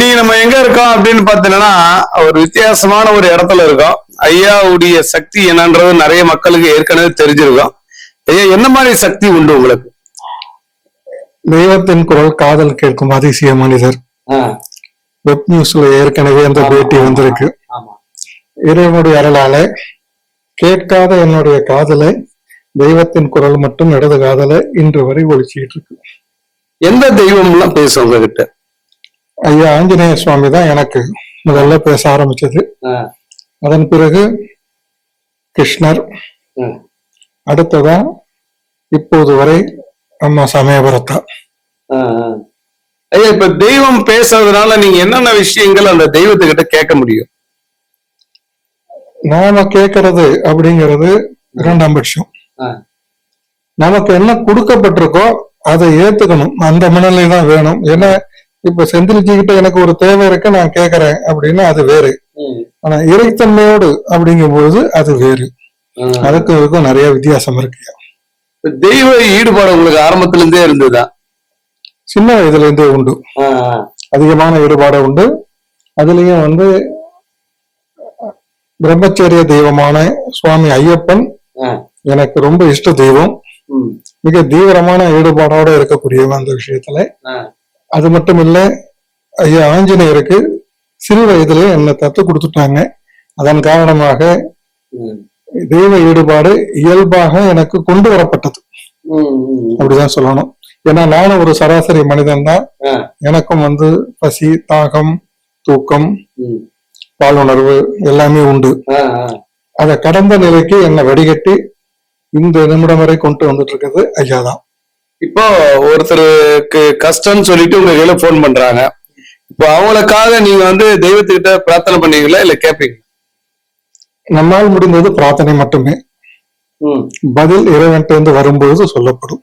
இன்னைக்கு நம்ம எங்க இருக்கோம் அப்படின்னு பாத்தீங்கன்னா ஒரு வித்தியாசமான ஒரு இடத்துல இருக்கோம். ஐயாவுடைய சக்தி என்னன்றது நிறைய மக்களுக்கு ஏற்கனவே தெரிஞ்சிருக்கும். ஐயா, என்ன மாதிரி சக்தி உண்டு உங்களுக்கு? தெய்வத்தின் குரல் காதல் கேட்கும் அதிசய மனிதர். வெப் நியூஸ்ல ஏற்கனவே அந்த பேட்டி வந்திருக்கு. இறைவனுடைய அருளால கேட்காத என்னுடைய காதலை தெய்வத்தின் குரல் மட்டும் இடது காதலை இன்று வரை ஒழிச்சுக்கிட்டு இருக்கு. எந்த தெய்வம்லாம் பேசும் உங்ககிட்ட? ஐயா ஆஞ்சநேய சுவாமி தான் எனக்கு முதல்ல பேச ஆரம்பிச்சது. அதன் பிறகு கிருஷ்ணர், அடுத்ததான் இப்போது வரை அம்மா சமயபுரத்தா. ஐயா, இப்ப தெய்வம் பேசுறதுனால நீங்க என்னென்ன விஷயங்கள் அந்த தெய்வத்துக்கிட்ட கேட்க முடியும்? நாம கேட்கறது அப்படிங்கிறது இரண்டாம் பட்சம். நமக்கு என்ன கொடுக்கப்பட்டிருக்கோ அதை ஏத்துக்கணும். அந்த மனநிலை தான் வேணும். ஏன்னா இப்ப செந்தில்ஜி கிட்ட எனக்கு ஒரு தேவை இருக்கு, நான் கேட்கறேன் அப்படின்னா அது வேறு. ஆனா இறைத்தன்மையோடு அப்படிங்கும் பொழுது அது வேறு. அதுக்கு நிறைய வித்தியாசம் இருக்கு. தெய்வ ஈடுபாடு உங்களுக்கு ஆரம்பத்துல இருந்தே இருந்ததா? சின்ன வயதுல இருந்தே உண்டு. அதிகமான ஈடுபாடு உண்டு. அதுலயும் பிரம்மச்சரிய தெய்வமான சுவாமி ஐயப்பன் எனக்கு ரொம்ப இஷ்ட தெய்வம். மிக தீவிரமான ஈடுபாடோட இருக்கக்கூடியவன் அந்த விஷயத்துல. அது மட்டும் இல்ல, ஐயா ஆஞ்சநேயருக்கு சிறு வயதுல என்னை தத்து கொடுத்துட்டாங்க. அதன் காரணமாக தெய்வ ஈடுபாடு இயல்பாக எனக்கு கொண்டு வரப்பட்டது அப்படிதான் சொல்லணும். ஏன்னா நானும் ஒரு சராசரி மனிதன் தான். எனக்கும் பசி, தாகம், தூக்கம், பாலுணர்வு எல்லாமே உண்டு. அத கடந்த நிலைக்கு என்னை வடிகட்டி இந்த நிமிடம் வரை கொண்டு வந்துட்டு இருக்கிறது ஐயா தான். இப்போ ஒருத்தருக்கு கஷ்டம்னு சொல்லிட்டு உங்க கையில போன் பண்றாங்க. இப்போ அவங்களுக்காக நீங்க தெய்வத்துக்கிட்ட பிரார்த்தனை பண்ணீங்களா இல்ல கேட்பீங்க? நம்மால் முடிந்தது பிரார்த்தனை மட்டுமே. பதில் இறைவன்ட்டு வரும்போது சொல்லப்படும்.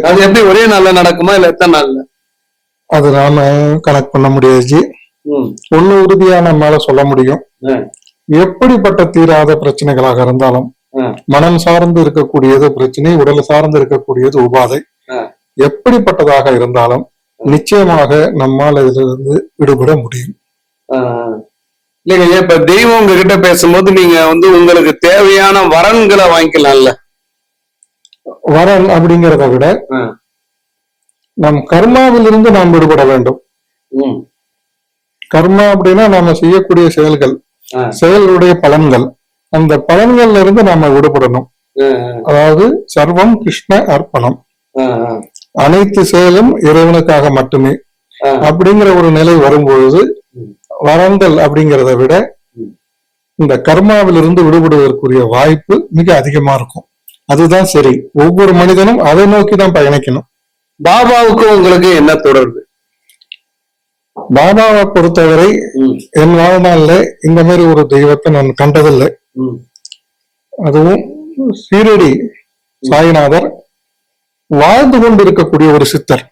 அது எப்படி ஒரே நாள்ல நடக்குமா இல்ல எத்தனை நாள்ல? அது நாம கனெக்ட் பண்ண முடியாது. ஒண்ணு உறுதியா நம்மால சொல்ல முடியும். எப்படிப்பட்ட தீராத பிரச்சனைகளாக இருந்தாலும், மனம் சார்ந்து இருக்கக்கூடியது பிரச்சனை, உடல் சார்ந்து இருக்கக்கூடியது உபாதை, எப்படிப்பட்டதாக இருந்தாலும் நிச்சயமாக நம்மால் இதிலிருந்து விடுபட முடியும். இல்லைங்க, இப்ப தெய்வம் உங்ககிட்ட பேசும்போது நீங்க உங்களுக்கு தேவையான வரன்களை வாங்கிக்கலாம்ல? வரன் அப்படிங்கிறத விட நம் கர்மாவிலிருந்து நாம் விடுபட வேண்டும். கர்மா அப்படின்னா நாம செய்யக்கூடிய செயல்கள், செயல்களுடைய பலன்கள். அந்த பலன்கள்ல இருந்து நாம விடுபடணும். அதாவது சர்வம் கிருஷ்ண அர்ப்பணம், அனைத்து செயலும் இறைவனுக்காக மட்டுமே அப்படிங்கிற ஒரு நிலை வரும்பொழுது வரங்கள் அப்படிங்கிறத விட இந்த கர்மாவிலிருந்து விடுபடுவதற்குரிய வாய்ப்பு மிக அதிகமா இருக்கும். அதுதான் சரி. ஒவ்வொரு மனிதனும் அதை நோக்கிதான் பயணிக்கணும். பாபாவுக்கும் உங்களுக்கு என்ன தொடர்பு? பாபாவை பொறுத்தவரை என் வாழ்நாள்ல இந்த மாதிரி ஒரு தெய்வத்தை நான் கண்டதில்லை. அதுவும் சீரடி சாய்நாதர் வாழ்ந்து கொண்டு இருக்கக்கூடிய ஒரு சித்தர்.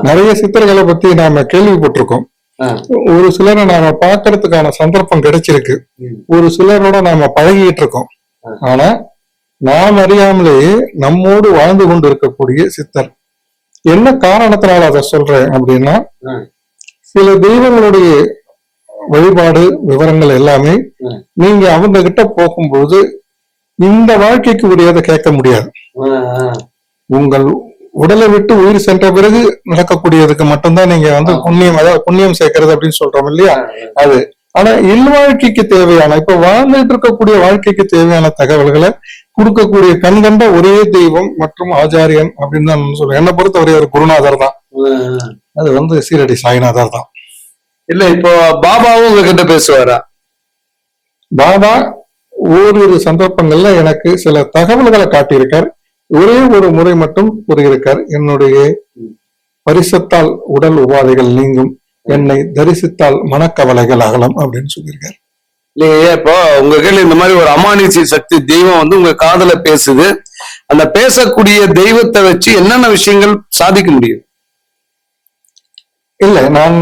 நிறைய சித்தர்களை பத்தி நாம கேள்விப்பட்டிருக்கோம். ஒரு சிலரை நாம பாக்குறதுக்கான சந்தர்ப்பம் கிடைச்சிருக்கு. ஒரு சிலரோட நாம பழகிட்டு இருக்கோம். ஆனா நாம் அறியாமலேயே நம்மோடு வாழ்ந்து கொண்டு இருக்கக்கூடிய சித்தர். என்ன காரணத்தினால அதை சொல்றேன் அப்படின்னா, சில தெய்வங்களுடைய வழிபாடு விவரங்கள் எல்லாமே நீங்க அவங்க கிட்ட போகும்போது இந்த வாழ்க்கைக்கு உரியதை கேட்க முடியாது. உங்கள் உடலை விட்டு உயிர் சென்ற பிறகு நடக்கக்கூடியதுக்கு மட்டும்தான் நீங்க புண்ணியம், அதாவது புண்ணியம் சேர்க்கறது அப்படின்னு சொல்றோம் இல்லையா, அது. ஆனா இல்வாழ்க்கைக்கு தேவையான, இப்ப வாழ்ந்துட்டு இருக்கக்கூடிய வாழ்க்கைக்கு தேவையான தகவல்களை கொடுக்கக்கூடிய கண்கண்ட ஒரே தெய்வம் மற்றும் ஆச்சாரியன் அப்படின்னு தான் சொல்றேன். என்னை பொறுத்த ஒரே ஒரு குருநாதர் தான். அது சீரடி சாய்நாதர் தான். இல்ல, இப்போ பாபாவும் உங்ககிட்ட பேசுவாரா? பாபா ஓரிரு சந்தர்ப்பங்கள்ல எனக்கு சில தகவல்களை காட்டியிருக்கார். ஒரே ஒரு முறை மட்டும் கூறியிருக்கார், என்னுடைய பரிசத்தால் உடல் உபாதைகள் நீங்கும், என்னை தரிசித்தால் மனக்கவலைகள் அகலம் அப்படின்னு சொல்லியிருக்காரு. இல்லையா, இப்போ உங்க கையில இந்த மாதிரி ஒரு அமானுஷ்ய சக்தி தெய்வம் உங்க காதல பேசுது. அந்த பேசக்கூடிய தெய்வத்தை வச்சு என்னென்ன விஷயங்கள் சாதிக்க முடியும்? இல்ல, நான்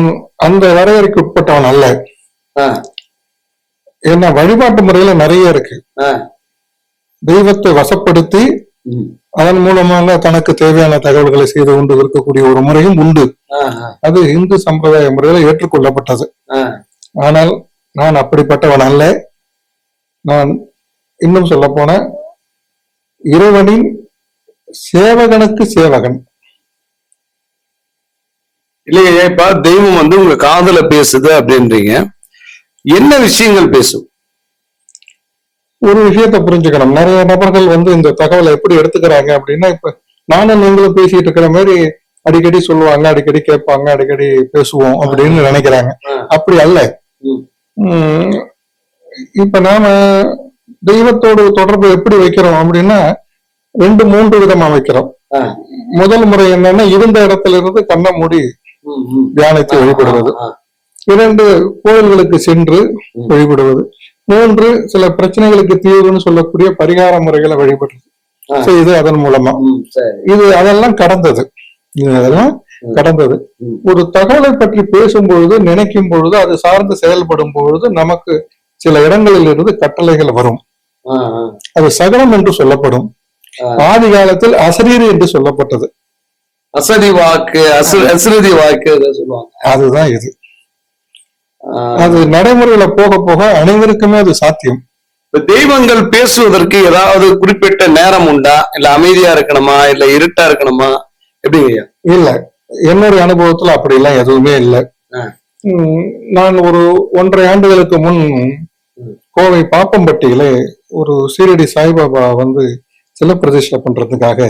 அந்த வரையறைக்கு உட்பட்டவன் அல்ல. ஏன்னா வழிபாட்டு முறையில நிறைய இருக்கு. தெய்வத்தை வசப்படுத்தி அதன் மூலமாக தனக்கு தேவையான தகவல்களை செய்து கொண்டு இருக்கக்கூடிய ஒரு முறையும் உண்டு. அது இந்து சம்பிரதாய முறையில ஏற்றுக்கொள்ளப்பட்டது. ஆனால் நான் அப்படிப்பட்டவன் அல்ல. நான் இன்னும் சொல்ல போன இறைவனின் சேவகனுக்கு சேவகன். இல்லையா, இப்ப தெய்வம் வந்து உங்க காதுல பேசுது அப்படின்றீங்க, என்ன விஷயங்கள் பேசும்? ஒரு விஷயத்த புரிஞ்சுக்கணும். நிறைய நபர்கள் வந்து இந்த தகவலை எப்படி எடுத்துக்கிறாங்க அப்படின்னா, இப்ப நானும் நீங்களும் பேசிட்டு இருக்கிற மாதிரி அடிக்கடி சொல்லுவாங்க, அடிக்கடி கேட்பாங்க, அடிக்கடி பேசுவோம் அப்படின்னு நினைக்கிறாங்க. அப்படி அல்ல. இப்ப நாம தெய்வத்தோடு தொடர்பு எப்படி வைக்கிறோம் அப்படின்னா 2-3 விதமா வைக்கிறோம். முதல் முறை என்னன்னா, இருந்த இடத்துல இருந்து கண்ணை மூடி தியானித்து வழிபடுவது. 2, கோயில்களுக்கு சென்று வழிபடுவது. 3, சில பிரச்சனைகளுக்கு தீர்வுன்னு சொல்லக்கூடிய பரிகார முறைகளை வழிபடுறது செய்து அதன் மூலமா. அதெல்லாம் கடந்தது. ஒரு தகவலை பற்றி பேசும்பொழுது, நினைக்கும் பொழுது, அது சார்ந்து செயல்படும் பொழுது நமக்கு சில இடங்களில் இருந்து கட்டளைகள் வரும். அது சகனம் என்று சொல்லப்படும். ஆதி காலத்தில் அசரீரி என்று சொல்லப்பட்டது. அசரி வாக்கு, அசுரதி வாக்கு சொல்லுவாங்க. அதுதான் இது. அது நடைமுறையில போக போக அனைவருக்குமே அது சாத்தியம். தெய்வங்கள் பேசுவதற்கு ஏதாவது குறிப்பிட்ட நேரம் உண்டா? இல்ல அமைதியா இருக்கணுமா, இல்ல இருட்டா இருக்கணுமா, எப்படிங்க? இல்ல, என்னுடைய அனுபவத்துல அப்படி எல்லாம் எதுவுமே இல்லை. நான் ஒரு 1.5 ஆண்டுகளுக்கு முன் கோவை பாப்பம்பட்டியில ஒரு சீரடி சாய்பாபா வந்து சில பிரதிஷ்டை பண்றதுக்காக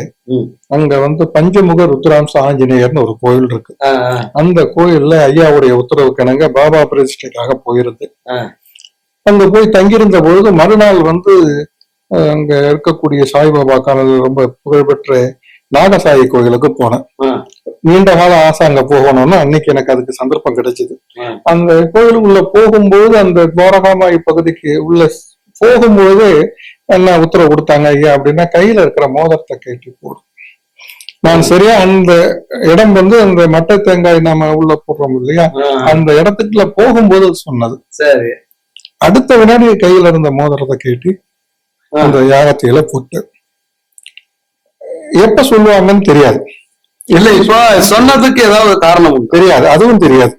அங்க வந்து பஞ்சமுக ருத்ராம்ச ஆஞ்சநேயர்னு ஒரு கோயில் இருக்கு. அந்த கோயில்ல ஐயாவுடைய உத்தரவுக்கு இணங்க பாபா பிரதிஷ்டைக்காக போயிருந்து அங்க போய் தங்கியிருந்த பொழுது மறுநாள் வந்து அங்க இருக்கக்கூடிய சாய்பாபா காலத்தில் ரொம்ப புகழ்பெற்ற நாகசாயி கோயிலுக்கு போனேன். நீண்ட கால ஆசை அங்க போகணும்னு அன்னைக்கு எனக்கு அதுக்கு சந்தர்ப்பம் கிடைச்சது. அந்த கோயிலுக்குள்ள போகும்போது அந்த துவாரகாமாயி பகுதிக்கு உள்ள போகும்போது என்ன உத்தரவு கொடுத்தாங்க ஐயா அப்படின்னா, கையில இருக்கிற மோதிரத்தை கேட்டு போடு. நான் சரியா அந்த இடம் வந்து அந்த மட்டை தேங்காய் நாம உள்ள போடுறோம் இல்லையா, அந்த இடத்துக்குள்ள போகும்போது சொன்னது. சரி, அடுத்த வினாடி கையில இருந்த மோதிரத்தை கேட்டு அந்த யாகத்தையில போட்டு எப்ப சொல்லுவாங்கன்னு தெரியாது. இல்ல, இப்ப சொன்னதுக்கு ஏதாவது காரணம் தெரியாது, அதுவும் தெரியாது.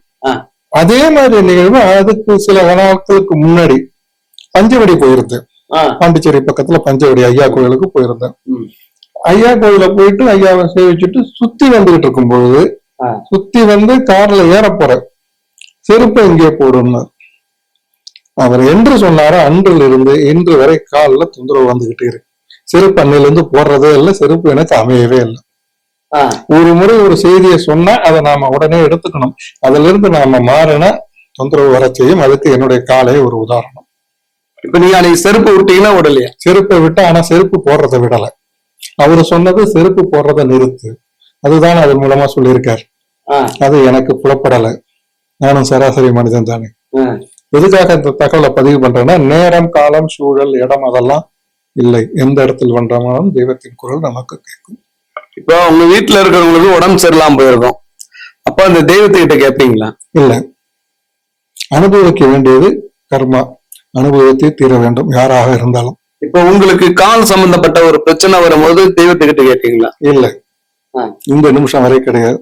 அதே மாதிரி நிகழ்வு அதுக்கு சில நாட்களுக்கு முன்னாடி பஞ்சவடி போயிருந்தேன். பாண்டிச்சேரி பக்கத்துல பஞ்சவடி ஐயா கோயிலுக்கு போயிருந்தேன். ஐயா கோயில போயிட்டு ஐயாவை சேவிச்சுட்டு சுத்தி வந்துகிட்டு இருக்கும் பொழுது, சுத்தி வந்து கார்ல ஏற போற செருப்பை இங்கே போடுன்னு அவர் என்று சொன்னாரோ அன்றில் இருந்து இன்று வரை காலில் தொந்தரவு வந்துகிட்டே இருக்கு. செருப்பு அன்னையில இருந்து போடுறதே இல்லை, செருப்பு எனக்கு அமையவே இல்லை. ஒரு முறை ஒரு செய்தியை சொன்னா அதை நாம உடனே எடுத்துக்கணும். அதுல இருந்து நாம மாறினா தொந்தரவு வர செய்யும். அதுக்கு என்னுடைய காலே ஒரு உதாரணம். இப்ப நீங்க அன்னைக்கு செருப்பு விட்டீங்கன்னா உடலையா? செருப்பை விட்டா, ஆனா செருப்பு போடுறதை விடல. அவரு சொன்னது செருப்பு போடுறதை நிறுத்து, அதுதான் அதன் மூலமா சொல்லியிருக்காரு. அது எனக்கு புலப்படலை. நானும் சராசரி மனிதன் தானே. எதுக்காக இந்த தகவலை பதிவு பண்றேன்னா, நேரம், காலம், சூழல், இடம் அதெல்லாம் இல்லை. எந்த இடத்தில் பண்றோம்னாலும் தெய்வத்தின் குரல் நமக்கு கேட்கும். இப்போ உங்க வீட்டுல இருக்கிறவங்களுக்கு உடம்பு சரியில்லாம போயிருக்கும், அப்ப அந்த தெய்வத்துக்கிட்ட கேட்பீங்களா? இல்ல, அனுபவிக்க வேண்டியது கர்மா, அனுபவத்தை தீர வேண்டும் யாராக இருந்தாலும். இப்ப உங்களுக்கு கால் சம்பந்தப்பட்ட ஒரு பிரச்சனை வரும்போது தெய்வத்துக்கிட்ட கேட்டீங்களா? இல்ல, இந்த நிமிஷம் வரை கிடையாது.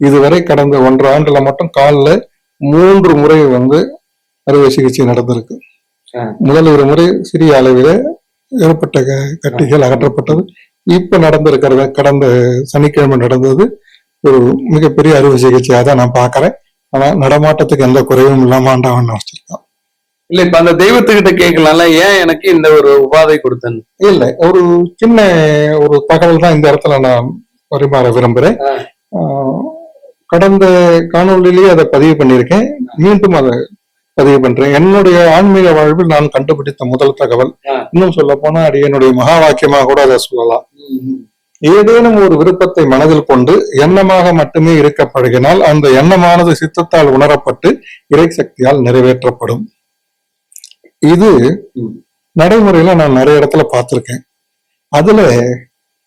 இதுவரை கடந்த 1.5 ஆண்டுல மட்டும் காலில் 3 முறை வந்து அறுவை சிகிச்சை நடந்திருக்கு. முதல் ஒரு முறை சிறிய அளவில் ஏற்பட்ட கட்டிகள் அகற்றப்பட்டது. இப்ப நடந்திருக்கிறது கடந்த சனிக்கிழமை நடந்தது ஒரு மிகப்பெரிய அறுவை சிகிச்சையா தான் நான் பாக்குறேன். ஆனா நடமாட்டத்துக்கு எந்த குறைவும் இல்லாம ஆண்டவன் வச்சிருக்கான். இல்ல, இப்ப அந்த தெய்வத்துக்கிட்ட கேட்கலாம்ல, ஏன் எனக்கு இந்த ஒரு உபாதை கொடுத்தேன்னு? இல்ல, ஒரு சின்ன ஒரு தகவல் தான் இந்த இடத்துல நான் பரிமாற விரும்புறேன். கடந்த காணொலியிலேயே அதை பதிவு பண்ணியிருக்கேன், மீண்டும் அதை பதிவு பண்றேன். என்னுடைய ஆன்மீக வாழ்வில் நான் கண்டுபிடித்த முதல் தகவல். இன்னும் சொல்ல போனா அது என்னுடைய மகா வாக்கியமாக கூட அதை சொல்லலாம். ஏதேனும் ஒரு விருப்பத்தை மனதில் கொண்டு எண்ணமாக மட்டுமே இருக்க பழகினால் அந்த எண்ணமானது சித்தத்தால் உணரப்பட்டு இறை சக்தியால் நிறைவேற்றப்படும். இது நடைமுறையில நான் நிறைய இடத்துல பார்த்திருக்கேன். அதுல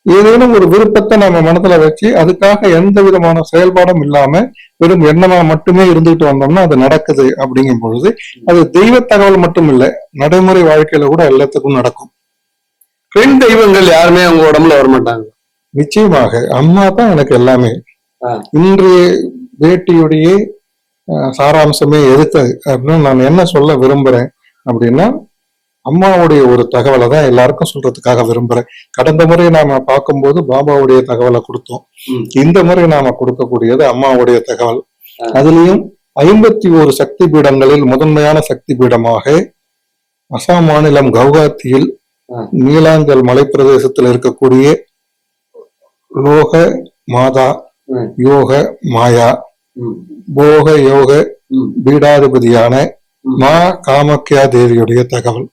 ஏதேனும் ஒரு விருப்பத்தை நம்ம மனதுல வச்சு அதுக்காக எந்த விதமான செயல்பாடும் இல்லாம வெறும் எண்ணமா மட்டுமே இருந்துட்டு வந்தோம்னா அது நடக்குது. அப்படிங்கும் பொழுது அது தெய்வ தகவல் மட்டும் இல்லை, நடைமுறை வாழ்க்கையில கூட எல்லாத்துக்கும் நடக்கும். பெண் தெய்வங்கள் யாருமே உங்க உடம்புல வர மாட்டாங்க? நிச்சயமாக அம்மா தான் எனக்கு எல்லாமே. இன்றைய பேட்டியுடைய சாராம்சமே எதுக்கு அப்படின்னு நான் என்ன சொல்ல விரும்புறேன் அப்படின்னா, அம்மாவுடைய ஒரு தகவலை தான் எல்லாருக்கும் சொல்றதுக்காக விரும்புறேன். கடந்த முறை நாம பார்க்கும்போது பாபாவுடைய தகவலை கொடுத்தோம். இந்த முறை நாம கொடுக்கக்கூடியது அம்மாவுடைய தகவல். அதுலயும் 51 சக்தி பீடங்களில் முதன்மையான சக்தி பீடமாக அசாம் மாநிலம் கவுஹாத்தியில் நீலாங்கல் மலைப்பிரதேசத்தில் இருக்கக்கூடிய லோக மாதா யோக மாயா போக யோக பீடாதிபதியான மா காமக்யா தேவியுடைய தகவல்.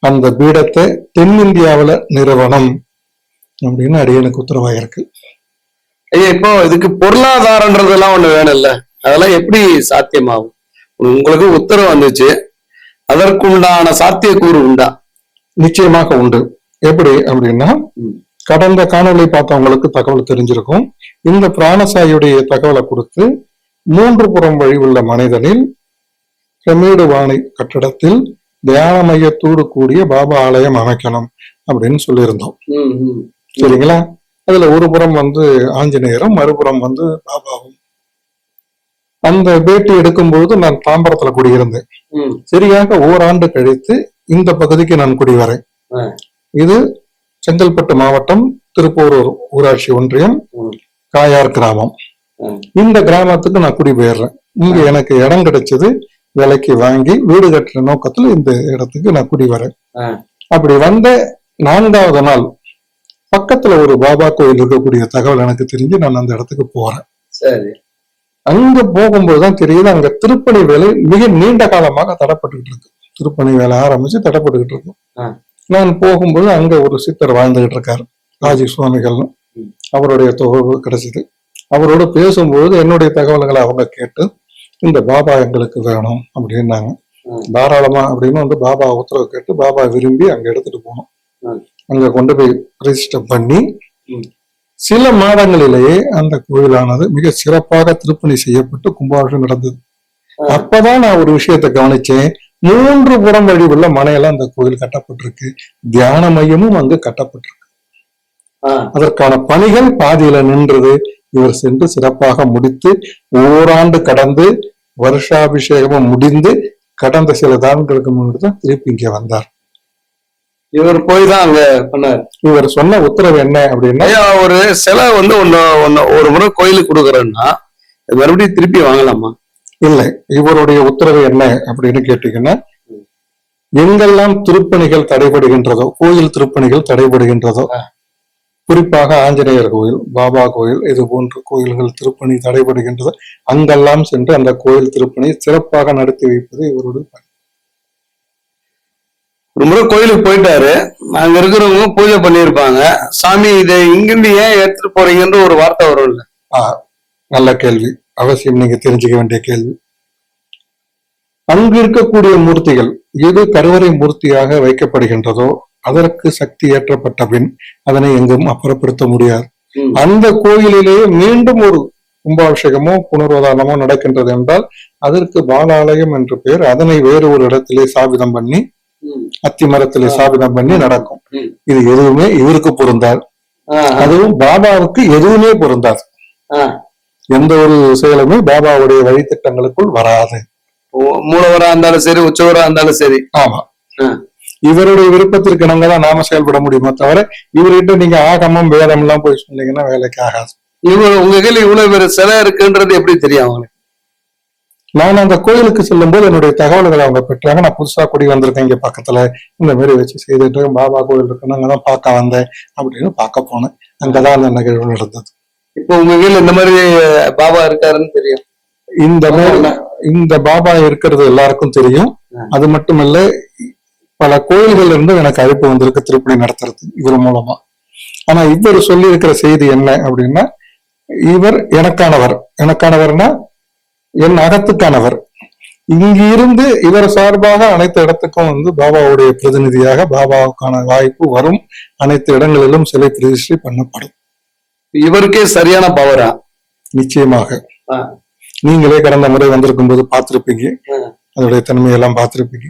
அந்த பீடத்தை தென்னிந்தியாவில நிறுவனம் அப்படின்னு அடியனுக்கு உத்தரவாயிருக்கு. ஐயா, இப்போ இதுக்கு பொருளாதாரன்றதெல்லாம் ஒண்ணு வேணும்ல, அதெல்லாம் எப்படி சாத்தியமாகும்? உங்களுக்கு உத்தரவு வந்துச்சு, அதற்குண்டான சாத்தியக்கூறு உண்டா? நிச்சயமாக உண்டு. எப்படி அப்படின்னா, கடந்த காணொலி பார்த்தவங்களுக்கு தகவல் தெரிஞ்சிருக்கும். இந்த பிராணசாயுடைய தகவலை கொடுத்து 3 புறம் வழி உள்ள மனிதனில் பிரமீடு வாணி கட்டடத்தில் தியான மையத்தோடு கூடிய பாபா ஆலயம் அமைக்கணும் அப்படின்னு சொல்லியிருந்தோம். சரிங்களா? அதுல ஒரு புறம் ஆஞ்சநேயரும் மறுபுறம் பாபாவும். அந்த பேட்டி எடுக்கும்போது நான் தாம்பரத்துல குடியிருந்தேன். சரியாக ஓராண்டு கழித்து இந்த பகுதிக்கு நான் குடிவரேன். இது செங்கல்பட்டு மாவட்டம் திருப்பூரூர் ஊராட்சி ஒன்றியம் காயார் கிராமம். இந்த கிராமத்துக்கு நான் குடிபெயர்றேன். இங்க எனக்கு இடம் கிடைச்சது, விலைக்கு வாங்கி வீடு கட்டுற நோக்கத்துல இந்த இடத்துக்கு நான் குடிவரேன். அப்படி வந்த 4வது நாள் பக்கத்துல ஒரு பாபா கோயில் இருக்கக்கூடிய தகவல் எனக்கு தெரிஞ்சு நான் அந்த இடத்துக்கு போறேன். சரி. அங்க போகும்போதுதான் தெரியுது, அங்க திருப்பணி வேலை மிக நீண்ட காலமாக தடைப்பட்டுக்கிட்டு இருக்கு. திருப்பணி வேலை ஆரம்பிச்சு தடைப்பட்டுக்கிட்டு இருக்கும். நான் போகும்போது அங்க ஒரு சித்தர் வாழ்ந்துகிட்டு இருக்காரு, ராஜி சுவாமிகள்னு. அவருடைய தொடர்பு கிடைச்சது. அவரோட பேசும்போது என்னுடைய தகவல்களை அவங்க கேட்டு, இந்த பாபா எங்களுக்கு வேணும் அப்படின்னாங்க. தாராளமா அப்படின்னு பாபா உத்தரவு கேட்டு பாபா விரும்பி அங்க எடுத்துட்டு போனோம். அங்க கொண்டு போய் ரெஜிஸ்டர் பண்ணி சில மாதங்களிலேயே அந்த கோயிலானது மிக சிறப்பாக திருப்பணி செய்யப்பட்டு கும்பாபிஷேகம் நடந்தது. அப்பதான் நான் ஒரு விஷயத்தை கவனிச்சேன். 3 புறம் வழி உள்ள மனையில அந்த கோயில் கட்டப்பட்டிருக்கு. தியான மையமும் அங்கு கட்டப்பட்டிருக்கு. அதற்கான பணிகள் பாதியில நின்றது. இவர் சென்று சிறப்பாக முடித்து ஓராண்டு கடந்து வருஷாபிஷேகமும் முடிந்து கடந்த சில தான்களுக்கு முன்னாடி தான் திருப்பி இங்க வந்தார். இவர் போய் தான் அங்க பண்ணார். இவர் சொன்ன உத்தரவு என்ன அப்படின்னா, ஒரு சிலை ஒரு முறை கோயிலுக்கு கொடுக்குறேன்னா மறுபடியும் திருப்பி வாங்கலாமா? இல்லை. இவருடைய உத்தரவு என்ன அப்படின்னு கேட்டீங்கன்னா, எங்கெல்லாம் திருப்பணிகள் தடைபடுகின்றதோ, கோயில் திருப்பணிகள் தடைபடுகின்றதோ, குறிப்பாக ஆஞ்சநேயர் கோயில், பாபா கோயில், இது போன்ற கோயில்கள் திருப்பணி தடைபடுகின்றதோ அங்கெல்லாம் சென்று அந்த கோயில் திருப்பணி சிறப்பாக நடத்தி வைப்பது இவருடைய பணி. ஒரு முறை கோயிலுக்கு போயிட்டாரு, அங்க இருக்கிறவங்க பூஜை பண்ணியிருப்பாங்க. சாமி இதை இங்கிருந்து ஏன் எடுத்துட்டு போறீங்கன்ற ஒரு வார்த்தை வரும்ல. நல்ல கேள்வி, அவசியம் நீங்க தெரிஞ்சுக்க வேண்டிய கேள்வி. அங்கு இருக்கக்கூடிய மூர்த்திகள் எது கருவறை மூர்த்தியாக வைக்கப்படுகின்றதோ அதற்கு சக்தி ஏற்றப்பட்ட பின் அதனை எங்கும் அப்புறப்படுத்த முடியாது. அந்த கோயிலிலேயே மீண்டும் ஒரு கும்பாபிஷேகமோ புனர்வதானமோ நடக்கின்றது என்றால் அதற்கு பாலாலயம் என்று பெயர். அதனை வேறு ஒரு இடத்திலே சாபிதம் பண்ணி, அத்தி மரத்திலே சாபிதம் பண்ணி நடக்கும். இது எதுவுமே இவருக்கு பொருந்தாது. அதுவும் பாபாவுக்கு எதுவுமே பொருந்தாது. எந்த ஒரு செயலுமே பாபாவுடைய வழித்திட்டங்களுக்குள் வராது. மூலவரா இருந்தாலும் சரி, உச்சவரா இருந்தாலும் சரி. ஆமா, இவருடைய விருப்பத்திற்கு இணங்கதான் நாம செயல்பட முடியுமே தவிர இவர்கிட்ட நீங்க ஆகமம் வேதம் எல்லாம் போய் சொன்னீங்கன்னா வேலைக்கு ஆகாது. உங்க கையில இவ்வளவு பேர் சிலை இருக்குன்றது எப்படி தெரியும் அவங்களுக்கு? நான் அந்த கோயிலுக்கு செல்லும் போது என்னுடைய தகவல்களை அவங்க பெற்றாங்க. நான் புதுசா குடி வந்திருக்கேன், இங்க பக்கத்துல இந்த மாதிரி வச்சு செய்துட்டு பாபா கோயில் இருக்குன்னு அங்கதான் பார்க்க வந்தேன் அப்படின்னு பார்க்க போனேன். அங்கதான் அந்த நிகழ்வு நடந்தது. இப்போ உங்க கையில இந்த மாதிரி பாபா இருக்காருன்னு தெரியும். இந்த பாபா இருக்கிறது எல்லாருக்கும் தெரியும். அது மட்டுமல்ல, பல கோயில்கள் இருந்து எனக்கு அழைப்பு வந்திருக்கு திருப்பணி நடத்துறது இவர் மூலமா. ஆனா இவர் சொல்லி இருக்கிற செய்தி என்ன அப்படின்னா, இவர் எனக்கானவர்னா என் அகத்துக்கானவர். இங்கிருந்து இவர் சார்பாக அனைத்து இடத்துக்கும் பாபாவுடைய பிரதிநிதியாக பாபாவுக்கான வாய்ப்பு வரும். அனைத்து இடங்களிலும் சிலை பிரதிஷ்டை பண்ணப்படும். இவருக்கே சரியான பவரா? நிச்சயமாக. நீங்களே கடந்த முறை வந்திருக்கும் போது பார்த்திருப்பீங்க, அதோடைய தன்மையெல்லாம் பார்த்திருப்பீங்க.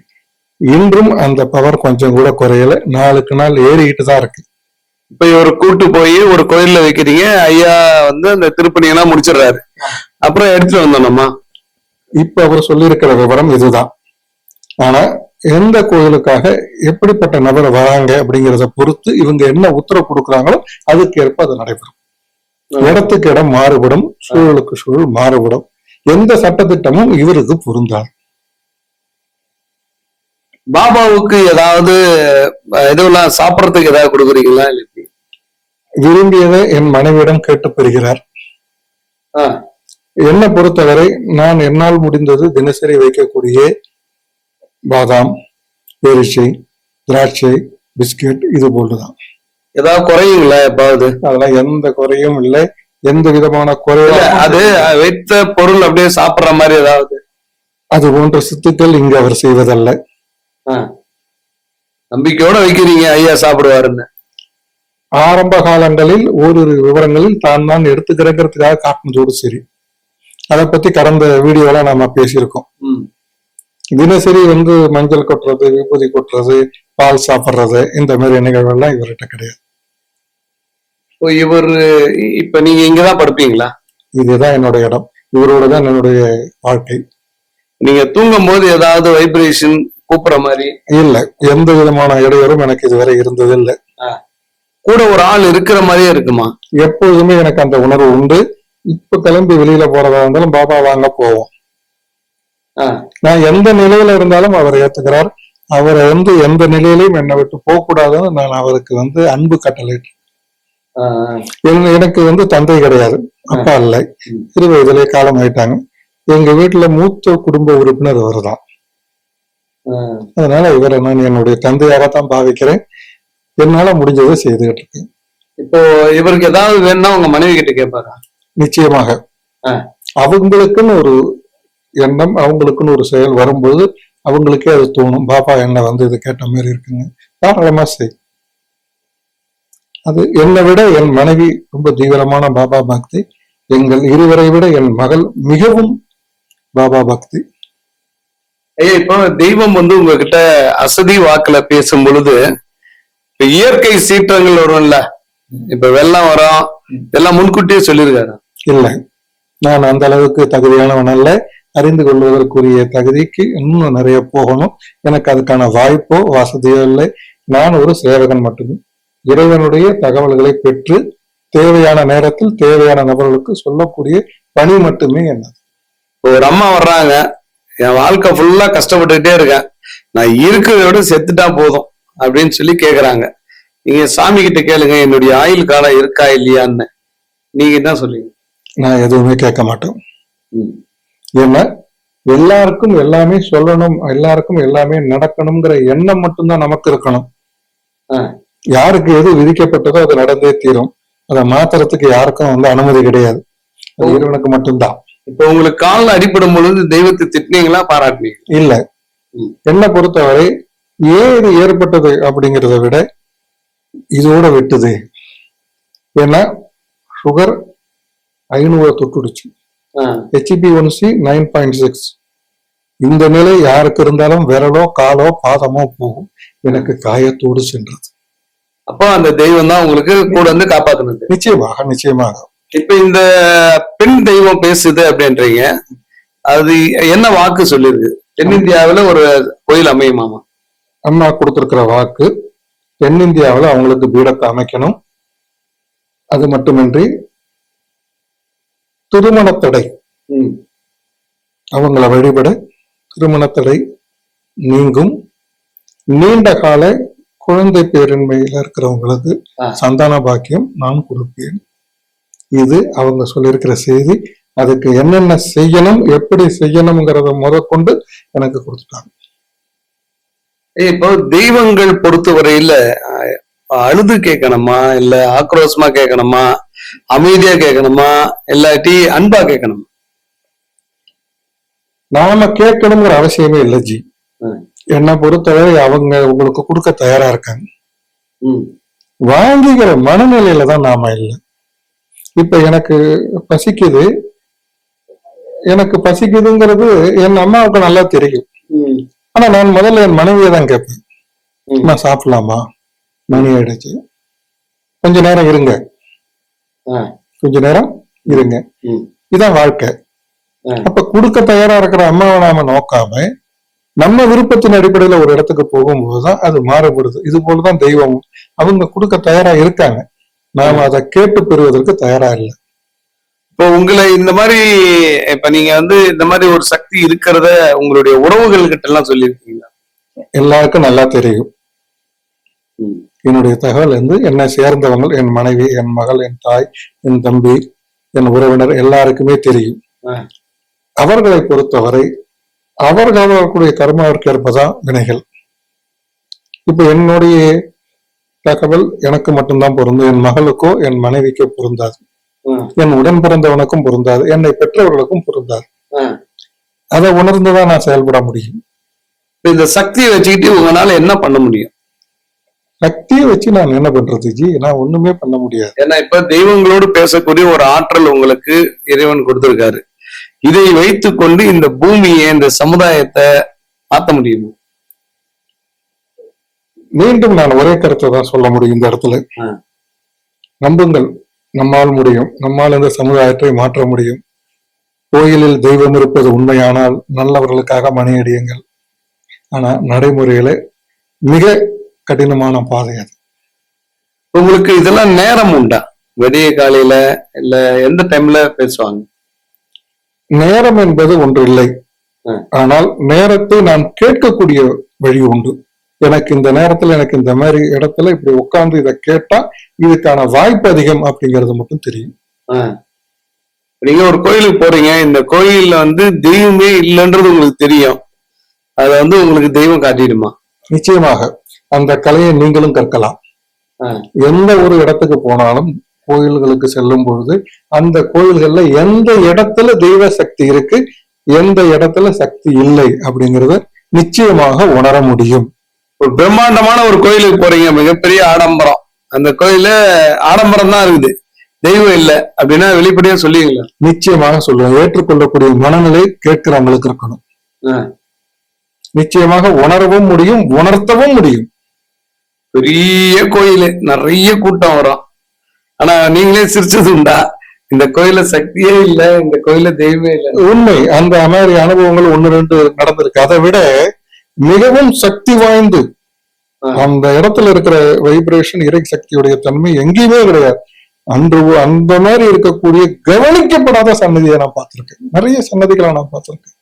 இன்றும் அந்த பவர் கொஞ்சம் கூட குறையல, நாளுக்கு நாள் ஏறிக்கிட்டு தான் இருக்கு. இப்ப இவர் கூட்டு போய் ஒரு கோயில்ல வைக்கிறீங்க, ஐயா வந்து அந்த திருப்பணி எல்லாம் முடிச்சிடுறாரு, அப்புறம் எடுத்துட்டு வந்தோம்மா. இப்ப அவர் சொல்லியிருக்கிற விவரம் இதுதான். ஆனா எந்த கோயிலுக்காக எப்படிப்பட்ட நபர் வராங்க அப்படிங்கிறத பொறுத்து இவங்க என்ன உத்தரவு கொடுக்குறாங்களோ அதுக்கு ஏற்ப அது நடைபெறும். இடத்துக்கு இடம் மாறுபடும், சூழலுக்கு சூழல் மாறுபடும். எந்த சட்டத்திட்டமும் இவருக்கு பொருந்தாது. பாபாவுக்கு ஏதாவது இதுவெல்லாம் சாப்பிடறதுக்கு ஏதாவது கொடுக்குறீங்களா? விரும்பியதை என் மனைவியிடம் கேட்டு பெறுகிறார். என்னை பொறுத்தவரை நான் என்னால் முடிந்தது தினசரி வைக்கக்கூடிய பாதாம், பேரிச்சை, திராட்சை, பிஸ்கெட் இது போன்றுதான். ஏதாவது குறையுங்களா எப்பாவது? அதெல்லாம் எந்த குறையும் இல்லை, எந்த விதமான குறையும். அது வைத்த பொருள் அப்படியே சாப்பிடுற மாதிரி ஏதாவது அது போன்ற சித்துக்கள் இங்கு அவர் செய்வதல்ல. நம்பிக்கையோட வைக்கிறீங்க ஐயா சாப்பிடுவாருன்னு. ஆரம்ப காலங்களில் ஓரிரு விவரங்களில் தான் எடுத்துக்கிறேங்கிறதுக்காக காட்டினதோடு சரி. அதை பத்தி கடந்த வீடியோலாம் நாம பேசியிருக்கோம். தினசரி மஞ்சள் கொட்டுறது, விபூதி கொட்டுறது, பால் சாப்பிடுறது, இந்த மாதிரி நிகழ்வுகள்லாம் இவர்கிட்ட கிடையாது. இவர் இப்ப நீங்க இங்கதான் படுப்பீங்களா? இதுதான் என்னோட இடம், இவரோட தான் என்னுடைய வாழ்க்கை. நீங்க தூங்கும் போது ஏதாவது வைப்ரேஷன் கூப்பிடுற மாதிரி? இல்ல, எந்த விதமான இடையூறும் எனக்கு இதுவரை இருந்தது இல்லை. கூட ஒரு ஆள் இருக்கிற மாதிரியே இருக்குமா? எப்போதுமே எனக்கு அந்த உணர்வு உண்டு. இப்ப கிளம்பி வெளியில போறதா இருந்தாலும் பாபா வாங்க போவோம். நான் எந்த நிலையில இருந்தாலும் அவர் ஏத்துக்கிறார். அவரை எந்த நிலையிலையும் என்னை விட்டு போக கூடாதுன்னு நான் அவருக்கு அன்பு கட்டளையிட்டேன். எனக்கு தந்தை கிடையாது, அப்பா இல்லை, 20 வயதிலே காலம் ஆயிட்டாங்க. எங்க வீட்டுல மூத்த குடும்ப உறுப்பினர் அவர் தான். அதனால இவரை நான் என்னுடைய தந்தையாகத்தான் பாவிக்கிறேன். என்னால முடிஞ்சதை செய்துகிட்டு இருக்கேன். இப்போ இவருக்கு ஏதாவது வேணும்னா உங்க மனைவி கிட்ட கேட்பாரா? நிச்சயமாக. அவங்களுக்குன்னு ஒரு எண்ணம், அவங்களுக்குன்னு ஒரு செயல் வரும்போது அவங்களுக்கே அது தோணும், பாப்பா என்ன இது கேட்ட மாதிரி இருக்குங்க, தாராளமா செய். அது என்னை விட என் மனைவி ரொம்ப தீவிரமான பாபா பக்தி. எங்கள் இருவரை விட என் மகள் மிகவும் பாபா பக்தி. இப்போ தெய்வம் உங்ககிட்ட அசதி வாக்குல பேசும் பொழுது இப்ப இயற்கை சீற்றங்கள் வரும்ல, இப்ப வெள்ளம் வரும், இதெல்லாம் முன்கூட்டியே சொல்லியிருக்காரு? இல்லை, நான் அந்த அளவுக்கு தகுதியானவன் அல்ல. அறிந்து கொள்வதற்குரிய தகுதிக்கு இன்னும் நிறைய போகணும். எனக்கு அதுக்கான வாய்ப்போ வசதியோ இல்லை. நான் ஒரு சேவகன் மட்டுமே. இறைவனுடைய தகவல்களை பெற்று தேவையான நேரத்தில் தேவையான நபர்களுக்கு சொல்லக்கூடிய பணி மட்டுமே என்னது. ஒரு அம்மா வர்றாங்க, என் வாழ்க்கை ஃபுல்லா கஷ்டப்பட்டுக்கிட்டே இருக்கேன், நான் இருக்கிறத விட செத்துட்டா போதும் அப்படின்னு சொல்லி கேக்குறாங்க. நீங்க சாமி கிட்ட கேளுங்க, என்னுடைய ஆயுள் காலம் இருக்கா இல்லையான்னு. நீங்க என்ன சொல்லுங்க? நான் எதுவுமே கேட்க மாட்டேன். ஏன்னா எல்லாருக்கும் எல்லாமே சொல்லணும், எல்லாருக்கும் எல்லாமே நடக்கணுங்கிற எண்ணம் மட்டும்தான் நமக்கு இருக்கணும். யாருக்கு எது விதிக்கப்பட்டதோ அது நடந்தே தீரும். அதை மாத்துறதுக்கு யாருக்கும் அனுமதி கிடையாது, அது இறைவனுக்கு மட்டும்தான். இப்ப உங்களுக்கு காலில் அடிபடும் பொழுது தெய்வத்தை திட்டினீங்களா, பாராட்டினீங்க? இல்ல, என்னை பொறுத்தவரை ஏது ஏற்பட்டது அப்படிங்கிறத விட இதோட விட்டுது. ஏன்னா சுகர் 500 தொட்டுடுச்சு, HbA1c 9.6. இந்த நிலை யாருக்கு இருந்தாலும் விரலோ காலோ பாதமோ போகும், எனக்கு காயத்தோடு சென்றது. அப்போ அந்த தெய்வம் தான் உங்களுக்கு கூட காப்பாத்துனது. நிச்சயமாக நிச்சயமாக. இப்ப இந்த பெண் தெய்வம் பேசுது அப்படின்றீங்க, அது என்ன வாக்கு சொல்லிருக்கு? தென்னிந்தியாவில ஒரு கோயில் அமையுமாமா? அம்மா கொடுத்திருக்கிற வாக்கு, தென்னிந்தியாவில அவங்களுக்கு பீடத்தை அமைக்கணும். அது மட்டுமின்றி திருமண தடை, அவங்கள வழிபட திருமண தடை நீங்கும். நீண்ட கால குழந்தை பேரின்மையில இருக்கிறவங்களுக்கு சந்தான பாக்கியம் நான் கொடுப்பேன். இது அவங்க சொல்லியிருக்கிற செய்தி. அதுக்கு என்னென்ன செய்யணும், எப்படி செய்யணுங்கிறத முதற்கொண்டு எனக்கு கொடுத்துட்டாங்க. இப்போ தெய்வங்கள் பொறுத்தவரையில அழுது கேட்கணுமா, இல்ல ஆக்ரோஷமா கேட்கணுமா, அமைதியா கேட்கணுமா, இல்லாட்டி அன்பா கேட்கணுமா? நாம கேட்கணுங்கிற அவசியமே இல்லை ஜி. என்னை பொறுத்தவரை அவங்க உங்களுக்கு கொடுக்க தயாரா இருக்காங்க. வாங்கிக்கிற மனநிலையில தான் நாம இல்லை. இப்ப எனக்கு பசிக்குது, எனக்கு பசிக்குதுங்கிறது என் அம்மாவுக்கு நல்லா தெரியும். ஆனா நான் முதல்ல என் மனைவியை தான் கேட்பேன், நான் சாப்பிடலாமா, மணி ஆயிடுச்சு, கொஞ்ச நேரம் இருங்க, கொஞ்ச நேரம் இருங்க, இதான் வாழ்க்கை. அப்ப கொடுக்க தயாரா இருக்கிற அம்மாவை நாம நோக்காம நம்ம விருப்பத்தின் அடிப்படையில ஒரு இடத்துக்கு போகும்போதுதான் அது மாறுபடுது. இது போலதான் தெய்வமும், அவங்க கொடுக்க தயாரா இருக்காங்க, நாம அதை கேட்டு பெறுவதற்கு தயாரா இல்லை. இப்போ உங்களை இந்த மாதிரி இப்ப நீங்க வந்து இந்த மாதிரி ஒரு சக்தி இருக்கிறத உங்களுடைய உறவுகள் கிட்ட எல்லாம் சொல்லியிருக்கீங்களா? எல்லாருக்கும் நல்லா தெரியும். என்னுடைய தகவல் என்னை சேர்ந்தவங்க, என் மனைவி, என் மகள், என் தாய், என் தம்பி, என் உறவினர் எல்லாருக்குமே தெரியும். அவர்களை பொறுத்தவரை அவர்களுடைய கர்மாவிற்கு ஏற்பதான் வினைகள். இப்ப என்னுடைய தகவல் எனக்கு மட்டும்தான் பொருந்தும், என் மகளுக்கோ என் மனைவிக்கோ பொருந்தாது, என் உடன் பிறந்தவனுக்கும் பொருந்தாது, என்னை பெற்றவர்களுக்கும் பொருந்தாது. அதை உணர்ந்துதான் நான் செயல்பட முடியும். இந்த சக்தியை வச்சுக்கிட்டு உங்களால என்ன பண்ண முடியும்? சக்தியை வச்சு நான் என்ன பண்றது ஜி? நான் ஒண்ணுமே பண்ண முடியாது. ஏன்னா இப்ப தெய்வங்களோடு பேசக்கூடிய ஒரு ஆற்றல் உங்களுக்கு இறைவன் கொடுத்திருக்காரு. இதை வைத்துக் கொண்டு இந்த பூமியை, இந்த சமுதாயத்தை மாற்ற முடியுமா? மீண்டும் நான் ஒரே கருத்தை தான் சொல்ல முடியும் இந்த இடத்துல. நம்புங்கள், நம்மால் முடியும். நம்மால் இந்த சமுதாயத்தை மாற்ற முடியும். கோயிலில் தெய்வம் இருப்பது உண்மையானால் நல்லவர்களுக்காக மணியடியுங்கள். ஆனா நடைமுறையில மிக கடினமான பாதை அது. உங்களுக்கு இதெல்லாம் நேரம் உண்டா? விடிய காலையில இல்ல எந்த டைம்ல பேசுவாங்க? நேரம் என்பது ஒன்று இல்லை, ஆனால் நேரத்தை நான் கேட்கக்கூடிய வழி உண்டு. எனக்கு இந்த நேரத்துல, எனக்கு இந்த மாதிரி இடத்துல இப்படி உட்கார்ந்து இதை கேட்டா இதுக்கான வாய்ப்பு அதிகம் அப்படிங்கிறது மட்டும் தெரியும். நீங்க ஒரு கோயிலுக்கு போறீங்க, இந்த கோயில்ல வந்து தெய்வமே இல்லைன்றது உங்களுக்கு தெரியும், அதை வந்து உங்களுக்கு தெய்வம் காட்டிடுமா? நிச்சயமாக அந்த கலையை நீங்களும் கற்கலாம். எந்த ஒரு இடத்துக்கு போனாலும் கோயில்களுக்கு செல்லும் பொழுது அந்த கோயில்கள்ல எந்த இடத்துல தெய்வ சக்தி இருக்கு, எந்த இடத்துல சக்தி இல்லை அப்படிங்கறத நிச்சயமாக உணர முடியும். ஒரு பிரம்மாண்டமான ஒரு கோயிலுக்கு போறீங்க, மிகப்பெரிய ஆடம்பரம், அந்த கோயில ஆடம்பரம் தான் இருக்குது, தெய்வம் இல்லை அப்படின்னா வெளிப்படையா சொல்லுவீங்களா? நிச்சயமாக சொல்லுவேன். ஏற்றுக்கொள்ளக்கூடிய மனநிலை கேட்கிறவங்களுக்கு இருக்கணும். நிச்சயமாக உணரவும் முடியும், உணர்த்தவும் முடியும். பெரிய கோயில், நிறைய கூட்டம் வரும், ஆனா நீங்களே சிரிச்சது உண்டா? இந்த கோயில சக்தியே இல்ல, இந்த கோயில தெய்வமே இல்லை. உண்மை, அந்த மாதிரி அனுபவங்கள் 1-2 நடந்திருக்கு. அதை விட மிகவும் சக்தி வாய்ந்து அந்த இடத்துல இருக்கிற வைப்ரேஷன், இறை சக்தியுடைய தன்மை எங்கேயுமே கிடையாது. அன்று அந்த மாதிரி இருக்கக்கூடிய கவனிக்கப்படாத சன்னதியை நான் பார்த்திருக்கேன். நிறைய சன்னதிகளை நான் பார்த்திருக்கேன்.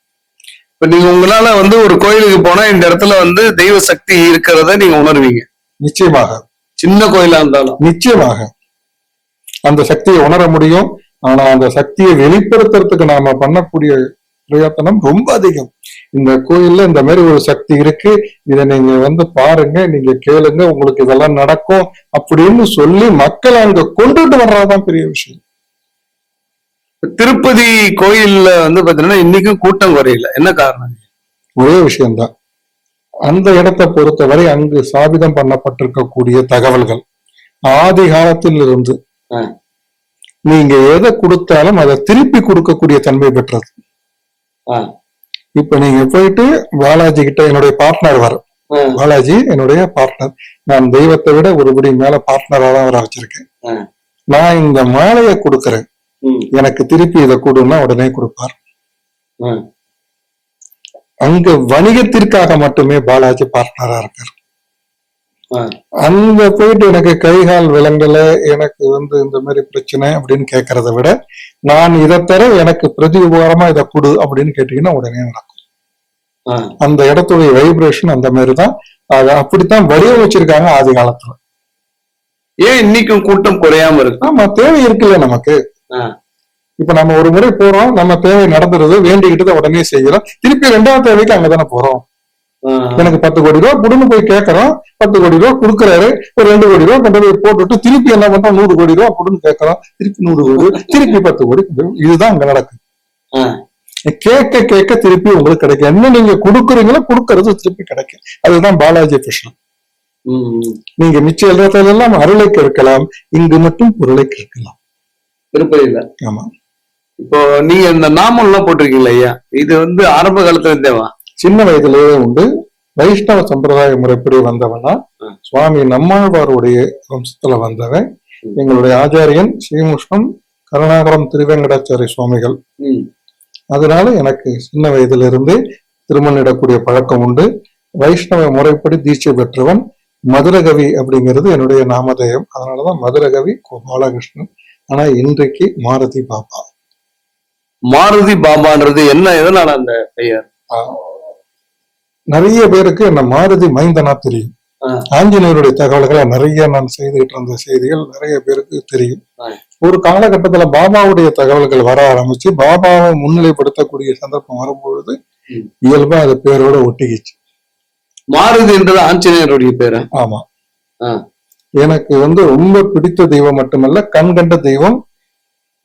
இப்ப நீங்க உங்களால வந்து ஒரு கோயிலுக்கு போனா இந்த இடத்துல வந்து தெய்வ சக்தி இருக்கிறத நீங்க உணர்வீங்க. நிச்சயமாக. சின்ன கோயிலா இருந்தாலும் நிச்சயமாக அந்த சக்தியை உணர முடியும். ஆனா அந்த சக்தியை வெளிப்படுத்துறதுக்கு நாம பண்ணக்கூடிய பிரயத்தனம் ரொம்ப அதிகம். இந்த கோயில்ல இந்த மாதிரி ஒரு சக்தி இருக்கு, இதை நீங்க வந்து பாருங்க, நீங்க கேளுங்க, உங்களுக்கு இதெல்லாம் நடக்கும் அப்படின்னு சொல்லி மக்களை அங்க கொண்டுட்டு வர்றதுதான் பெரிய விஷயம். திருப்பதி கோயில்ல வந்து பாத்தீங்கன்னா இன்னைக்கும் கூட்டம் குறையல, என்ன காரணம்? ஒரே விஷயம்தான், அந்த இடத்தை பொறுத்தவரை அங்கு சாபிதம் பண்ணப்பட்டிருக்கக்கூடிய தகவல்கள் ஆதி காலத்தில் இருந்து நீங்க எதை கொடுத்தாலும் அதை திருப்பி கொடுக்கக்கூடிய தன்மை பெற்றது. இப்ப நீங்க போயிட்டு பாலாஜி கிட்ட, என்னுடைய பார்ட்னர் வர பாலாஜி என்னுடைய பார்ட்னர், நான் தெய்வத்தை விட ஒருபடி மேல பார்ட்னரா தான் வர வச்சிருக்கேன். நான் இந்த மாலையை கொடுக்கறேன், எனக்கு திருப்பி இதை கொடுன்னா உடனே கொடுப்பார். அங்க வணிகத்திற்காக மட்டுமே பாலாஜி பார்ட்னரா இருக்கார். அங்க போயிட்டு எனக்கு கைகால் விலங்கல, எனக்கு வந்து இந்த மாதிரி பிரச்சனை அப்படின்னு கேட்கறத விட நான் இதை தர எனக்கு பிரதி உபகாரமா இதை கொடு அப்படின்னு கேட்டீங்கன்னா உடனே நடக்கும். அந்த இடத்துடைய வைப்ரேஷன் அந்த மாதிரிதான், அதை அப்படித்தான் வடிவமைச்சிருக்காங்க ஆதி காலத்துல. ஏன் இன்னைக்கும் கூட்டம் குறையாம இருக்கு? ஆமா, தேவை இருக்குல்ல நமக்கு. இப்ப நம்ம ஒரு முறை போறோம், நம்ம தேவை நடந்துருது, வேண்டிக்கிட்டு உடனே செய்யறோம், திருப்பி 2வது தேவைக்கு அங்கதானே போறோம். எனக்கு 10 கோடி ரூபாய் கொடுன்னு போய் கேட்கறோம், 10 கோடி ரூபாய் கொடுக்குறாரு, ஒரு 2 கோடி ரூபாய் கொண்டு போய் போட்டுட்டு திருப்பி என்ன பண்றோம், 100 கோடி ரூபாய் கொடுன்னு கேட்கறோம், திருப்பி 100 கோடி, திருப்பி 10 கோடி. இதுதான் அங்க நடக்குது. கேட்க கேட்க திருப்பி உங்களுக்கு கிடைக்கும். என்ன நீங்க கொடுக்குறீங்களோ கொடுக்கறது திருப்பி கிடைக்கும். அதுதான் பாலாஜி கிருஷ்ணன். நீங்க மிச்ச இடத்துல எல்லாம் அருளை கேட்கலாம், இங்கு மட்டும் பொருளை கேட்கலாம். திருப்பதியில. ஆமா. இப்போ நீங்க இந்த நாமம் எல்லாம் போட்டிருக்கீங்களா ஐயா, இது வந்து ஆரம்ப காலத்துல இருந்தேவா? சின்ன வயதிலேயே உண்டு. வைஷ்ணவ சம்பிரதாய முறைப்படி வந்தவனா சுவாமி நம்மாழ்வாருடைய வம்சத்துல வந்தவன். எங்களுடைய ஆச்சாரியன் ஸ்ரீமுஷ்ணம் கருணாகரம் திருவேங்கடாச்சாரிய சுவாமிகள். அதனால எனக்கு சின்ன வயதுல இருந்தே திருமணிடக்கூடிய பழக்கம் உண்டு. வைஷ்ணவ முறைப்படி தீட்சை பெற்றவன். மதுரகவி அப்படிங்கிறது என்னுடைய நாமதேயம். அதனாலதான் மதுரகவி பாலகிருஷ்ணன். ஆனா இன்றைக்கு மாருதி பாபா. மாருதி பாபான்றது என்ன, எதனால அந்த பெயர்? நிறைய பேருக்கு என்ன மாருதி மைந்தனா தெரியும். ஆஞ்சநேயருடைய தகவல்களை நிறைய நான் செய்துகிட்டு இருந்த செய்திகள் நிறைய பேருக்கு தெரியும். ஒரு காலகட்டத்துல பாபாவுடைய தகவல்கள் வர ஆரம்பிச்சு பாபாவை முன்னிலைப்படுத்தக்கூடிய சந்தர்ப்பம் வரும்பொழுது இயல்பா அது பேரோட ஒட்டிக்கிச்சு. மாருதின்றது ஆஞ்சநேயருடைய பேரு. ஆமா. எனக்கு ரொம்ப பிடித்த தெய்வம் மட்டுமல்ல, கண் கண்ட தெய்வம்.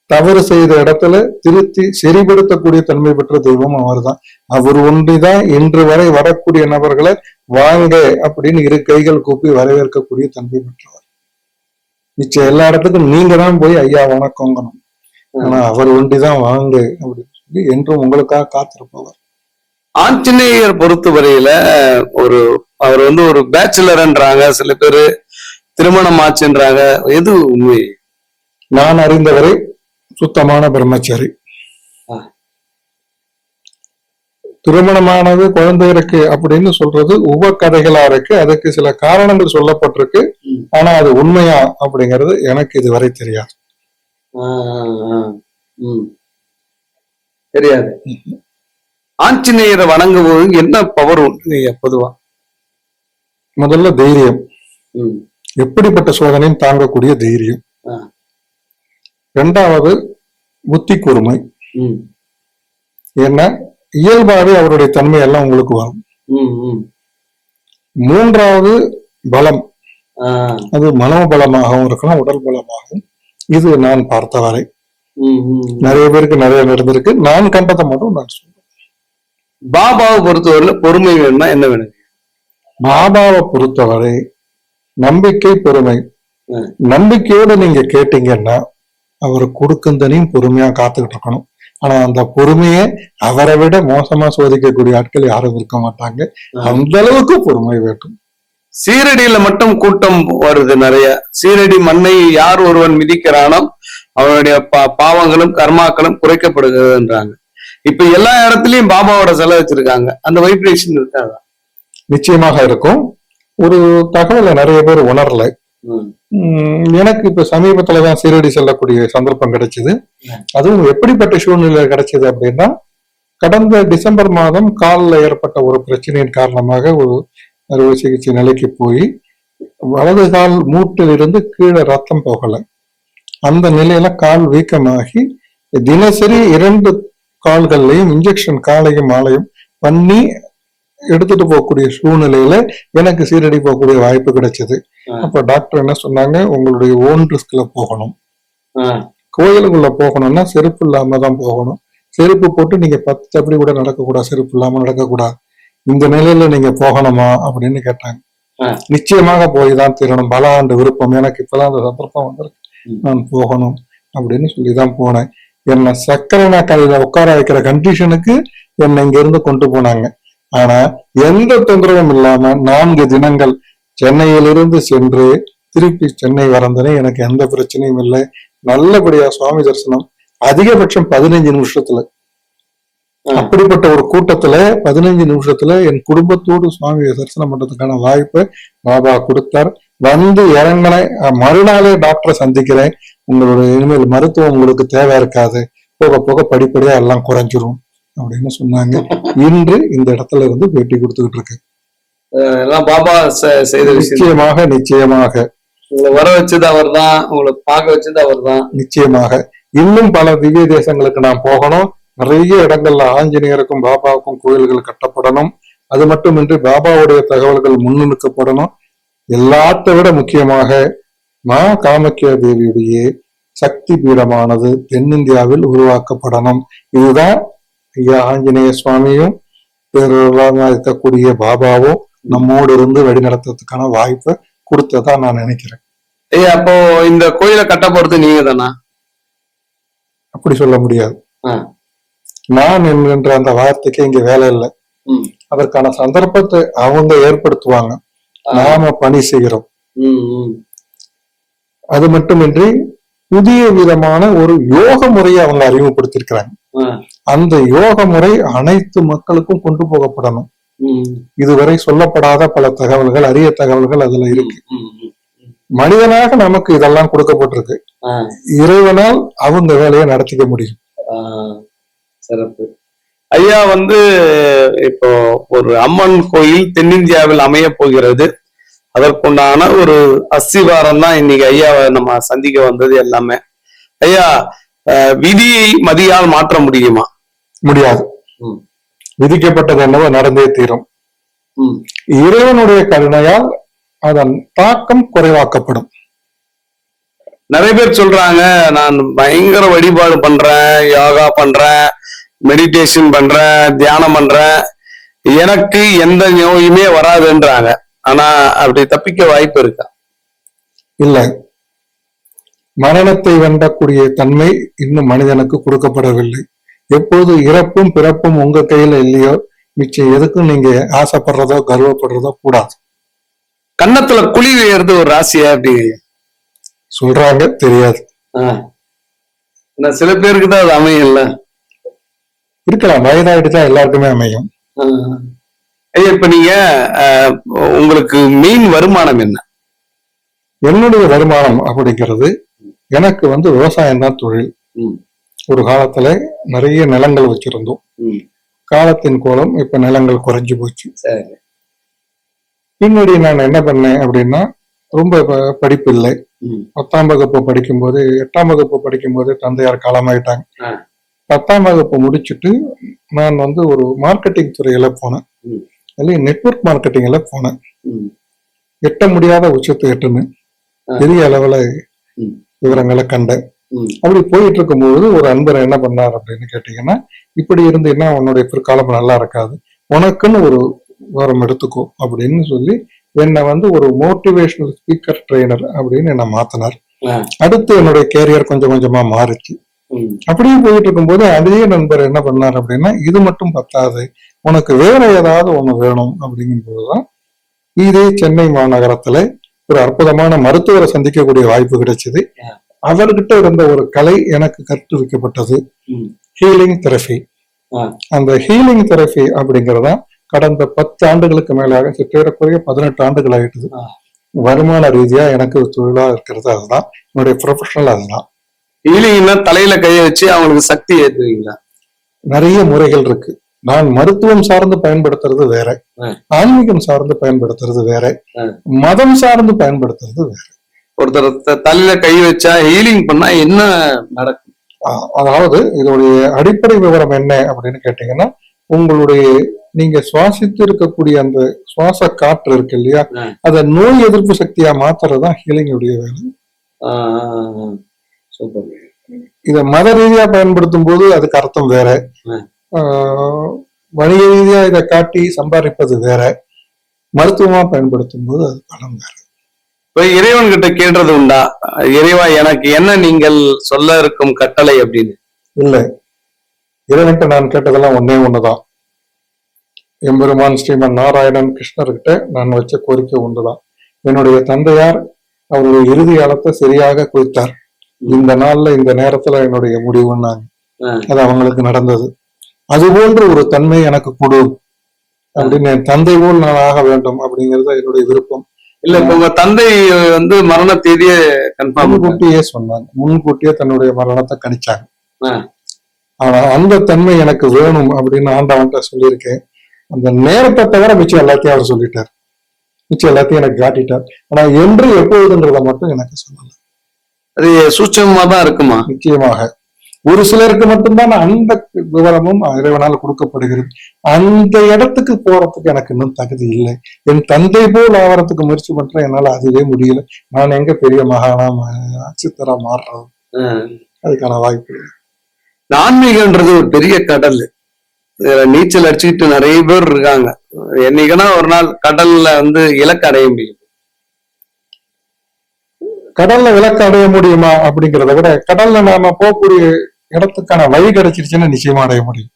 தவறு செய்த இடத்துல திருத்தி சரிபடுத்தக்கூடிய தன்மை பெற்ற தெய்வம் அவர்தான். அவர் ஒன்றிதான் இன்று வரை வரக்கூடிய நபர்களை வாங்க அப்படின்னு இரு கைகள் கூப்பி வரவேற்கக்கூடிய தன்மை பெற்றவர். மிச்சம் எல்லா இடத்துக்கும் நீங்க தான் போய் ஐயா வணக்கங்கணும். ஆனா அவர் ஒன்றிதான் வாங்க அப்படின்னு சொல்லி என்றும் உங்களுக்காக காத்திருப்பவர். ஆஞ்சநேயர் பொறுத்தவரையில அவர் ஒரு பேச்சுலர்ன்றாங்க, சில பேரு திருமணம் ஆச்சுன்றாங்க. எது உண்மை? நான் அறிந்தவரை சுத்தமான பிரம்மச்சாரி. திருமணமானது குழந்தை இருக்கு அப்படின்னு சொல்றது உபகதைகளா இருக்கு. அதுக்கு சில காரணங்கள் சொல்லப்பட்டிருக்கு. ஆனா அது உண்மையா அப்படிங்கிறது எனக்கு இதுவரை தெரியாது. தெரியாது. ஆஞ்சநேயரை வணங்கும்போது என்ன பவர் உண்டு பொதுவா? முதல்ல தைரியம். எப்படிப்பட்ட சோதனையும் தாங்கக்கூடிய தைரியம். இரண்டாவது புத்தி கூர்மை. ஏன்னா இயல்பாவே அவருடைய தன்மை எல்லாம் உங்களுக்கு வரும். மூன்றாவது பலம். அது மனோபலமாகவும் இருக்கலாம், உடல் பலமாகவும். இது நான் பார்த்தவரை நிறைய பேருக்கு நிறைய நடந்திருக்கு. நான் கண்டதை மட்டும் நான் சொல்றேன். பாபாவை பொறுத்தவரையில பொறுமை வேணும்னா என்ன வேணும்? பாபாவை பொறுத்தவரை நம்பிக்கை, பொறுமை. நம்பிக்கையோட நீங்க கேட்டீங்கன்னா அவர் கொடுக்குந்தனையும் பொறுமையா காத்துக்கிட்டு இருக்கணும். ஆனா அந்த பொறுமையை அவரை விட மோசமா சோதிக்கக்கூடிய ஆட்கள் யாரும் இருக்க மாட்டாங்க. அந்த அளவுக்கு பொறுமை வேண்டும். சீரடியில மட்டும் கூட்டம் வருது நிறைய. சீரடி மண்ணை யார் ஒருவன் மிதிக்கிறானோ அவனுடைய பாவங்களும் கர்மாக்களும் குறைக்கப்படுகிறதுன்றாங்க. இப்ப எல்லா இடத்துலயும் பாபாவோட சிலை வச்சிருக்காங்க. அந்த வைப்ரேஷன் இருக்காதா? நிச்சயமாக இருக்கும். ஒரு தகவலை நிறைய பேர் உணரல. எனக்கு இப்ப சமீபத்துலதான் சீரடி செல்லக்கூடிய சந்தர்ப்பம் கிடைச்சது. அதுவும் எப்படிப்பட்ட சூழ்நிலை கிடைச்சது அப்படின்னா, கடந்த டிசம்பர் மாதம் காலில் ஏற்பட்ட ஒரு பிரச்சனையின் காரணமாக ஒரு அறுவை சிகிச்சை நிலைக்கு போய் வலது கால் மூட்டில் இருந்து கீழே ரத்தம் போகல. அந்த நிலையில கால் வீக்கமாகி தினசரி 2 கால்கள்லையும் இன்ஜெக்ஷன் காலையும் மாலையும் பண்ணி எடுத்துட்டு போகக்கூடிய சூழ்நிலையில எனக்கு சீரடி போகக்கூடிய வாய்ப்பு கிடைச்சது. அப்ப டாக்டர் என்ன சொன்னாங்க, உங்களுடைய ஓன் ரிஸ்க்ல போகணும். கோயிலுக்குள்ள போகணும்னா செருப்பு இல்லாம தான் போகணும். செருப்பு போட்டு நீங்க 10 அப்படி கூட நடக்கக்கூடாது, செருப்பு இல்லாம நடக்கக்கூடாது. இந்த நிலையில நீங்க போகணுமா அப்படின்னு கேட்டாங்க. நிச்சயமாக போய் தான் தீரணும், பல ஆண்டு விருப்பம். எனக்கு இப்பதான் அந்த சந்தர்ப்பம் வந்திருக்கு, நான் போகணும் அப்படின்னு சொல்லிதான் போனேன். என்னை சக்கரை நாற்காலியில உட்கார வைக்கிற கண்டிஷனுக்கு என்னை இங்க இருந்து கொண்டு போனாங்க. ஆனா எந்த தொந்தரவும் இல்லாம 4 தினங்கள் சென்னையிலிருந்து சென்று திருப்பி சென்னை வரந்தனே எனக்கு எந்த பிரச்சனையும் இல்லை. நல்லபடியா சுவாமி தரிசனம். அதிகபட்சம் 15 நிமிஷத்துல. அப்படிப்பட்ட ஒரு கூட்டத்துல 15 நிமிஷத்துல என் குடும்பத்தோடு சுவாமி தரிசனம் பண்றதுக்கான வாய்ப்பை பாபா கொடுத்தார். வந்து இறங்கின மறுநாளே டாக்டரை சந்திக்கிறேன். உங்களுடைய இனிமேல் மருத்துவம் உங்களுக்கு தேவை இருக்காது, போக போக படிப்படியா எல்லாம் குறைஞ்சிரும் அப்படின்னு சொன்னாங்க. இன்று இந்த இடத்துல இருந்து பேட்டி கொடுத்துக்கிட்டு இருக்கு. பாபா செய்த நிச்சயமாக நிச்சயமாக உங்களை வர வச்சது அவர் தான், உங்களை பார்க்க வச்சது அவர் தான். நிச்சயமாக இன்னும் பல திவ்ய தேசங்களுக்கு நான் போகணும். நிறைய இடங்கள்ல ஆஞ்சநேயருக்கும் பாபாவுக்கும் கோயில்கள் கட்டப்படணும். அது மட்டுமின்றி பாபாவுடைய தகவல்கள் முன்னிறுத்தப்படணும். எல்லாத்தை விட முக்கியமாக மா காமாக்கியா தேவியுடைய சக்தி பீடமானது தென்னிந்தியாவில் உருவாக்கப்படணும். இதுதான் ஐயா ஆஞ்சநேய சுவாமியும் பேரொருளாக இருக்கக்கூடிய பாபாவும் நம்மோடு இருந்து வழிநடத்துறதுக்கான வாய்ப்பை கொடுத்ததா நான் நினைக்கிறேன். அப்போ இந்த கோயிலை கட்ட போறது நீங்க தானா? அப்படி சொல்ல முடியாது. நான் என்கின்ற அந்த வார்த்தைக்கு இங்க வேலை இல்லை. ம், அதற்கான சந்தர்ப்பத்தை அவங்க ஏற்படுத்துவாங்க. நாம பணி செய்கிறோம். ம், ம். அது மட்டுமின்றி புதிய விதமான ஒரு யோக முறையை அவங்க அறிமுகப்படுத்தியிருக்கிறாங்க. ஆ, அந்த யோக முறை அனைத்து மக்களுக்கும் கொண்டு போகப்படணும். ம், இதுவரை சொல்லப்படாத பல தகவல்கள், அரிய தகவல்கள் அதுல இருக்கு. ம், ம். மனிதனாக நமக்கு இதெல்லாம் கொடுக்கப்பட்டிருக்கு. ஆ, இறைவனால் அவங்க வேலையை நடத்திக்க முடியும். ஆ, சிறப்பு. ஐயா வந்து இப்போ ஒரு அம்மன் கோயில் தென்னிந்தியாவில் அமைய போகிறது. அதற்குண்டான ஒரு அஸ்திவாரம் தான் இன்னைக்கு ஐயாவை நம்ம சந்திக்க வந்தது எல்லாமே. ஐயா, விதியை மதியால் மாற்ற முடியுமா? முடியாது. ம், விதிக்கப்பட்டது என்னவோ நடந்தே தீரும். ம், இறைவனுடைய கருணையால் அதன் தாக்கம் குறைவாக்கப்படும். நிறைய பேர் சொல்றாங்க, நான் பயங்கர வழிபாடு பண்றேன், யோகா பண்றேன், மெடிடேஷன் பண்றேன், தியானம் பண்றேன், எனக்கு எந்த நோயுமே வராதுன்றாங்க. ஆனா அப்படி தப்பிக்க வாய்ப்பு இருக்கா? இல்லை, மரணத்தை வெல்லக்கூடிய தன்மை இன்னும் மனிதனுக்கு கொடுக்கப்படவில்லை. எப்போது இறப்பும் பிறப்பும் உங்க கையில இல்லையோ, மிச்சம் எதுக்கும் நீங்க ஆசைப்படுறதோ கர்வப்படுறதோ கூடாது. கன்னத்துல குழி விழுறது ஒரு ராசியா அப்படி சொல்றாங்க, தெரியாது. சில பேருக்கு தான் அது அமையல. இருக்கலாம், வயதாயிட்டு தான் எல்லாருக்குமே அமையும். ஐயா, இப்ப நீங்க உங்களுக்கு மெயின் வருமானம் என்ன? என்னுடைய வருமானம் அப்படிங்கிறது, எனக்கு விவசாயம் தான் தொழில். ம், ஒரு காலத்துல நிறைய நிலங்கள் வச்சிருந்தோம். ம், காலத்தின் கோலம் இப்ப நிலங்கள் குறைஞ்சு போச்சு. சரி. பின்னாடி நான் என்ன பண்ணேன் அப்படின்னா, ரொம்ப படிப்பு இல்லை. ம், 10ஆம் வகுப்பு படிக்கும்போது, 8ஆம் வகுப்பு படிக்கும்போது தந்தையார் காலமாயிட்டாங்க. ஆ, 10ஆம் வகுப்பு முடிச்சுட்டு நான் ஒரு மார்க்கெட்டிங் துறையில போனேன். ம், அல்ல நெட்வொர்க் மார்க்கெட்டிங்ல போனேன். ம், எட்ட முடியாத உச்சத்தை எட்டுன்னு ஆ. பெரிய அளவுல ம், விவரங்களை கண்டேன். ம், அப்படி போயிட்டு இருக்கும்போது ஒரு அன்பர் என்ன பண்ணார் அப்படின்னு கேட்டீங்கன்னா, இப்படி இருந்தீங்கன்னா உன்னுடைய பிற்காலம் நல்லா இருக்காது, உனக்குன்னு ஒரு விவரம் எடுத்துக்கோ அப்படின்னு சொல்லி என்னை ஒரு மோட்டிவேஷனல் ஸ்பீக்கர் ட்ரெயினர் அப்படின்னு என்னை மாத்தினார். ஆ, அடுத்து என்னுடைய கேரியர் கொஞ்சம் கொஞ்சமா மாறிச்சு. ம், அப்படியே போயிட்டு இருக்கும்போது அதே நண்பர் என்ன பண்ணார் அப்படின்னா, இது மட்டும் பத்தாது, உனக்கு வேற ஏதாவது ஒண்ணு வேணும் அப்படிங்கும் போதுதான் இதே சென்னை மாநகரத்துல ஒரு அற்புதமான மருத்துவரை சந்திக்கக்கூடிய வாய்ப்பு கிடைச்சது. அவர்கிட்ட இருந்த ஒரு கலை எனக்கு கற்றுவிக்கப்பட்டது, ம், ஹீலிங் தெரபி. ஆ, அந்த ஹீலிங் தெரபி அப்படிங்கறதா கடந்த 10 ஆண்டுகளுக்கு மேலாக சிற்றேறக்குறைய 18 ஆண்டுகள் ஆயிட்டுது. ஆ. வருமான ரீதியா எனக்கு தொழிலா இருக்கிறது அதுதான், என்னுடைய ப்ரொஃபஷனல் அதுதான். ஹீலிங்னா தலையில கைய வச்சு அவங்களுக்கு சக்தி ஏத்துவீங்களா? நிறைய முறைகள் இருக்கு. நான் மருத்துவம் சார்ந்து பயன்படுத்துறது வேற, ஆ. ஆன்மீகம் சார்ந்து பயன்படுத்துறது வேற, ஆ. மதம் சார்ந்து பயன்படுத்துறது வேற. ஒருத்தர் தலையில கை வச்சா ஹீலிங் பண்ணா என்ன நடக்கும்? அதாவது இதோடைய அடிப்படை விவரம் என்ன அப்படின்னு கேட்டீங்கன்னா, உங்களுடைய நீங்க சுவாசித்து இருக்கக்கூடிய அந்த சுவாச காற்று இருக்கு இல்லையா, ஆ. அத நோய் எதிர்ப்பு சக்தியா மாத்துறதுதான் ஹீலிங் உடைய வேலை. ஆ, சூப்பர். இத மத ரீதியா பயன்படுத்தும் போது அதுக்கு அர்த்தம் வேற, ஆ. வணிக ரீதியா இதை காட்டி சம்பாதிப்பது வேற, மருத்துவமா பயன்படுத்தும் போது அது பலம் வேற. இப்ப இறைவன் கிட்ட கேட்டது உண்டா, இறைவா எனக்கு என்ன நீங்கள் சொல்ல இருக்கும் கட்டளை அப்படின்னு? இல்ல, இறைவன்கிட்ட நான் கேட்டதெல்லாம் ஒன்னே ஒண்ணுதான். எம்பெருமான் ஸ்ரீமன் நாராயணன் கிருஷ்ணர்கிட்ட நான் வச்ச கோரிக்கை ஒன்றுதான். என்னுடைய தந்தையார் அவருடைய இறுதி காலத்தை சரியாக குறித்தார். இந்த நாள்ல இந்த நேரத்துல என்னுடைய முடிவுன்னாங்க. அது அவங்களுக்கு நடந்தது. அது போன்ற ஒரு தன்மை எனக்கு கொடு அப்படின்னு, என் தந்தை போல் நான் ஆக வேண்டும் அப்படிங்கிறது என்னுடைய விருப்பம். இல்ல, இப்ப உங்க தந்தை மரண தேதியை கன்ஃபார்ம் முன்கூட்டியே சொன்னாங்க, முன்கூட்டியே தன்னுடைய மரணத்தை கணிச்சாங்க. ஆ. ஆனா அந்த தன்மை எனக்கு வேணும் அப்படின்னு ஆண்டவன்கிட்ட சொல்லியிருக்கேன். அந்த நேரத்தை தவிர மிச்சம் எல்லாத்தையும் அவர் சொல்லிட்டார், மிச்சம் எல்லாத்தையும் எனக்கு காட்டிட்டார். ஆனா என்று எப்பொழுதுன்றத மட்டும் எனக்கு சொல்லல. அது சூட்சமா தான் இருக்குமா? நிச்சயமாக ஒரு சிலருக்கு மட்டும்தான் அந்த விவரமும் இறைவனால் கொடுக்கப்படுகிறது. அந்த இடத்துக்கு போறதுக்கு எனக்கு இன்னும் தகுதி இல்லை. என் தந்தை போல் ஆவறதுக்கு முயற்சி பண்றேன், என்னால அதுவே முடியல. நான் எங்க பெரிய மகானா சித்தரா மாறுறது, அதுக்கான வாய்ப்பு இல்லை. ஆன்மீகன்றது ஒரு பெரிய கடல். நீச்சல் அடிச்சுக்கிட்டு நிறைய பேர் இருக்காங்க. என்னைக்குன்னா ஒரு நாள் கடல்ல இலக்கு அடைய முடியும். கடல்ல விளக்கு அடைய முடியுமா அப்படிங்கிறத விட, கடல்ல நாம போகக்கூடிய இடத்துக்கான வழி கிடைச்சிருச்சுன்னா நிச்சயமா அடைய முடியும்.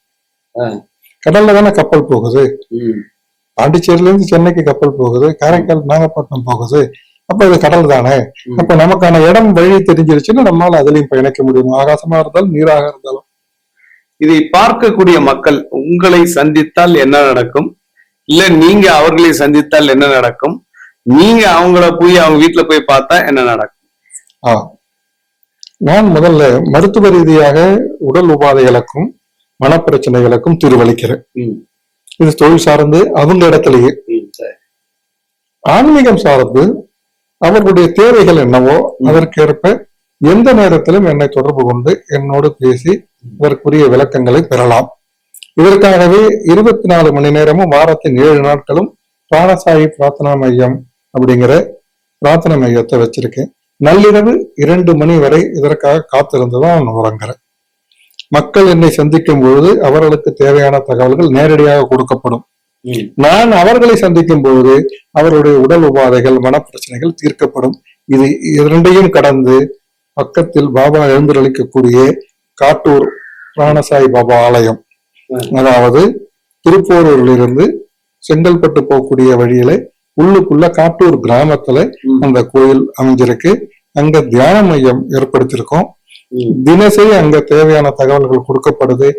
கடல்ல தானே கப்பல் போகுது. ம். பாண்டிச்சேரியில இருந்து சென்னைக்கு கப்பல் போகுது, காரைக்கால் நாகப்பட்டினம் போகுது. அப்ப அது கடல் தானே. ம். அப்ப நமக்கான இடம் வழி தெரிஞ்சிருச்சுன்னா நம்மளால அதுலயும் பயணிக்க முடியும். ஆகாசமா இருந்தாலும் நீராக இருந்தாலும். இதை பார்க்கக்கூடிய மக்கள் உங்களை சந்தித்தால் என்ன நடக்கும், இல்ல நீங்க அவர்களை சந்தித்தால் என்ன நடக்கும், நீங்க அவங்கள போய் அவங்க வீட்டுல போய் பார்த்தா என்ன நடக்கும்? ஆ, நான் முதல்ல மருத்துவ ரீதியாக உடல் உபாதைகளுக்கும் மனப்பிரச்சனைகளுக்கும் தீர்வளிக்கிறேன். ம். இது தொழில் சார்ந்து அவங்க இடத்துலயே. ம். சரி. ஆன்மீகம் சார்ந்து அவர்களுடைய தேவைகள் என்னவோ அதற்கேற்ப எந்த நேரத்திலும் என்னை தொடர்பு கொண்டு என்னோடு பேசி இதற்குரிய விளக்கங்களை பெறலாம். இதற்காகவே 24 மணி நேரமும் வாரத்தின் 7 நாட்களும் பிராணசாயி பிரார்த்தனா மையம் அப்படிங்கிற பிரார்த்தனை மையத்தை வச்சிருக்கேன். நள்ளிரவு 2 மணி வரை இதற்காக காத்திருந்துதான் நான் உறங்குறேன். மக்கள் என்னை சந்திக்கும் பொழுது அவர்களுக்கு தேவையான தகவல்கள் நேரடியாக கொடுக்கப்படும். ம். நான் அவர்களை சந்திக்கும் பொழுது அவருடைய உடல் உபாதைகள் மனப்பிரச்சனைகள் தீர்க்கப்படும். இது இரண்டையும் கடந்து பக்கத்தில் பாபா எழுந்தருளிக்கக்கூடிய காட்டூர் பிராணசாயி பாபா ஆலயம், அதாவது திருப்போரூரிலிருந்து செங்கல்பட்டு போகக்கூடிய வழியில உள்ளுக்குள்ள காட்டூர் கிராமத்துல ம். அந்த கோயில் அமைஞ்சிருக்கு. அங்க தியான மையம் ஏற்படுத்தியிருக்கோம். ம். தினசரி அங்க தேவையான தகவல்கள் கொடுக்கப்படுது.